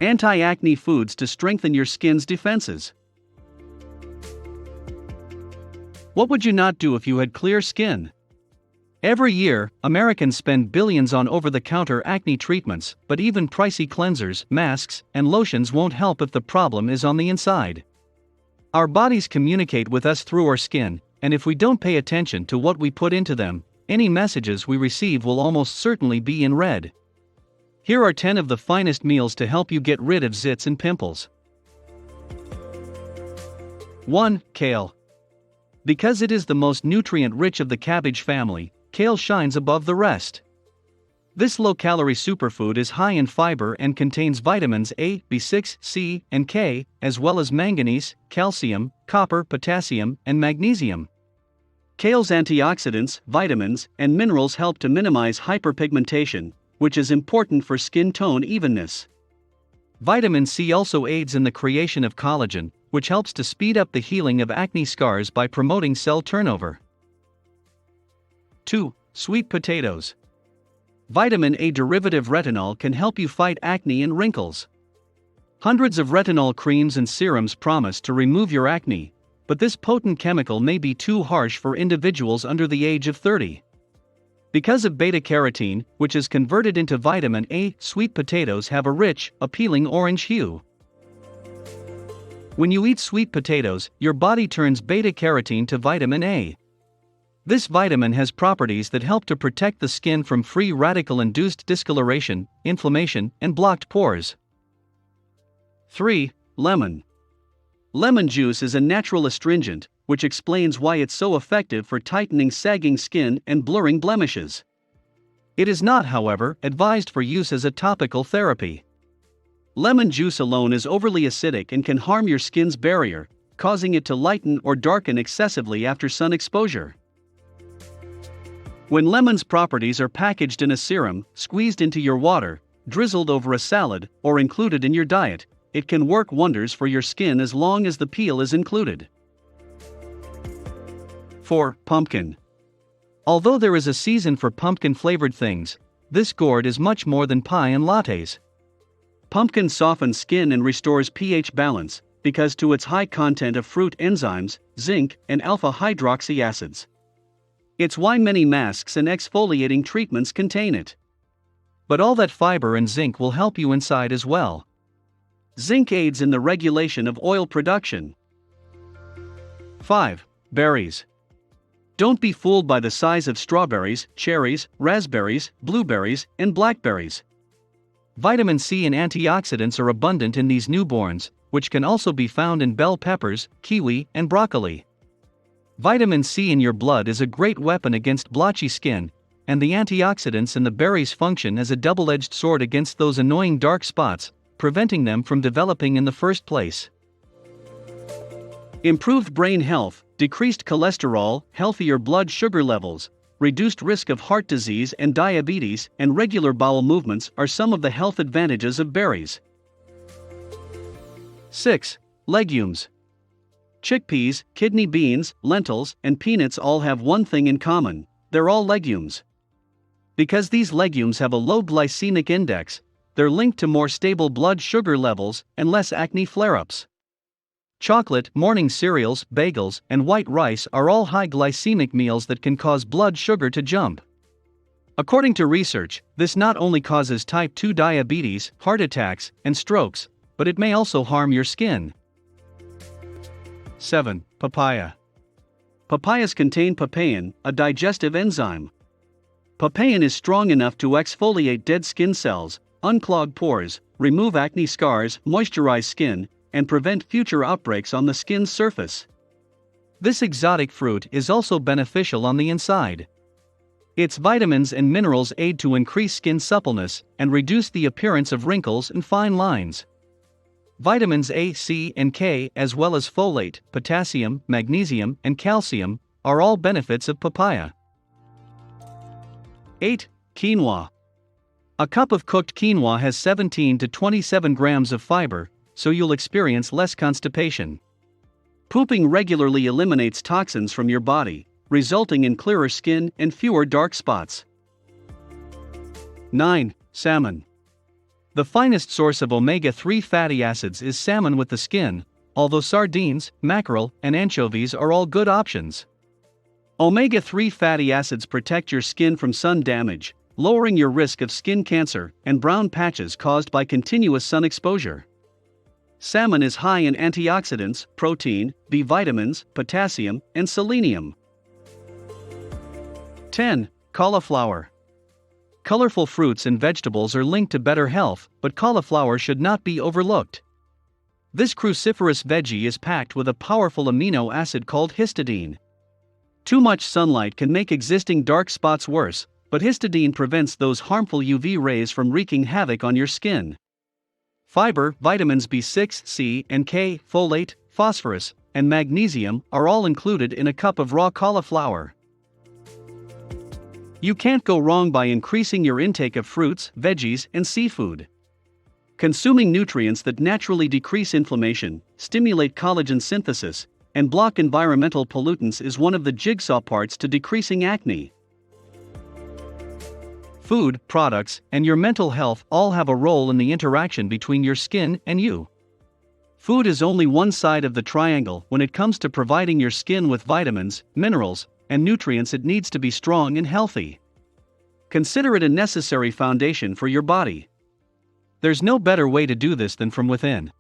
Anti-acne foods to strengthen your skin's defenses. What would you not do if you had clear skin? Every year, Americans spend billions on over-the-counter acne treatments, but even pricey cleansers, masks, and lotions won't help if the problem is on the inside. Our bodies communicate with us through our skin, and if we don't pay attention to what we put into them, any messages we receive will almost certainly be in red. Here are 10 of the finest meals to help you get rid of zits and pimples. 1. Kale. Because it is the most nutrient-rich of the cabbage family, kale shines above the rest. This low-calorie superfood is high in fiber and contains vitamins A, B6, C, and K, as well as manganese, calcium, copper, potassium, and magnesium. Kale's antioxidants, vitamins, and minerals help to minimize hyperpigmentation, which is important for skin tone evenness. Vitamin C also aids in the creation of collagen, which helps to speed up the healing of acne scars by promoting cell turnover. 2. Sweet potatoes. Vitamin A derivative retinol can help you fight acne and wrinkles. Hundreds of retinol creams and serums promise to remove your acne, but this potent chemical may be too harsh for individuals under the age of 30. Because of beta-carotene, which is converted into vitamin A, sweet potatoes have a rich, appealing orange hue. When you eat sweet potatoes, your body turns beta-carotene to vitamin A. This vitamin has properties that help to protect the skin from free radical-induced discoloration, inflammation, and blocked pores. 3. Lemon. Lemon juice is a natural astringent, which explains why it's so effective for tightening sagging skin and blurring blemishes. It is not, however, advised for use as a topical therapy. Lemon juice alone is overly acidic and can harm your skin's barrier, causing it to lighten or darken excessively after sun exposure. When lemon's properties are packaged in a serum, squeezed into your water, drizzled over a salad, or included in your diet, it can work wonders for your skin as long as the peel is included. 4. Pumpkin. Although there is a season for pumpkin-flavored things, this gourd is much more than pie and lattes. Pumpkin softens skin and restores pH balance, because to its high content of fruit enzymes, zinc, and alpha-hydroxy acids. It's why many masks and exfoliating treatments contain it. But all that fiber and zinc will help you inside as well. Zinc aids in the regulation of oil production. 5. Berries. Don't be fooled by the size of strawberries, cherries, raspberries, blueberries, and blackberries. Vitamin C and antioxidants are abundant in these newborns, which can also be found in bell peppers, kiwi, and broccoli. Vitamin C in your blood is a great weapon against blotchy skin, and the antioxidants in the berries function as a double-edged sword against those annoying dark spots, preventing them from developing in the first place. Improved brain health, decreased cholesterol, healthier blood sugar levels, reduced risk of heart disease and diabetes, and regular bowel movements are some of the health advantages of berries. 6. Legumes. Chickpeas, kidney beans, lentils, and peanuts all have one thing in common: they're all legumes. Because these legumes have a low glycemic index, they're linked to more stable blood sugar levels and less acne flare-ups. Chocolate, morning cereals, bagels, and white rice are all high glycemic meals that can cause blood sugar to jump. According to research, this not only causes type 2 diabetes, heart attacks, and strokes, but it may also harm your skin. 7. Papaya. Papayas contain papain, a digestive enzyme. Papain is strong enough to exfoliate dead skin cells, unclog pores, remove acne scars, moisturize skin, and prevent future outbreaks on the skin's surface. This exotic fruit is also beneficial on the inside. Its vitamins and minerals aid to increase skin suppleness and reduce the appearance of wrinkles and fine lines. Vitamins A, C, and K, as well as folate, potassium, magnesium, and calcium, are all benefits of papaya. 8. Quinoa. A cup of cooked quinoa has 17 to 27 grams of fiber, so you'll experience less constipation. Pooping regularly eliminates toxins from your body, resulting in clearer skin and fewer dark spots. 9. Salmon. The finest source of omega-3 fatty acids is salmon with the skin, although sardines, mackerel, and anchovies are all good options. Omega-3 fatty acids protect your skin from sun damage, lowering your risk of skin cancer and brown patches caused by continuous sun exposure. Salmon is high in antioxidants, protein, B vitamins, potassium, and selenium. 10. Cauliflower. Colorful fruits and vegetables are linked to better health, but cauliflower should not be overlooked. This cruciferous veggie is packed with a powerful amino acid called histidine. Too much sunlight can make existing dark spots worse, but histidine prevents those harmful UV rays from wreaking havoc on your skin. Fiber, vitamins B6, C, and K, folate, phosphorus, and magnesium are all included in a cup of raw cauliflower. You can't go wrong by increasing your intake of fruits, veggies, and seafood. Consuming nutrients that naturally decrease inflammation, stimulate collagen synthesis, and block environmental pollutants is one of the jigsaw parts to decreasing acne. Food, products, and your mental health all have a role in the interaction between your skin and you. Food is only one side of the triangle when it comes to providing your skin with vitamins, minerals, and nutrients it needs to be strong and healthy. Consider it a necessary foundation for your body. There's no better way to do this than from within.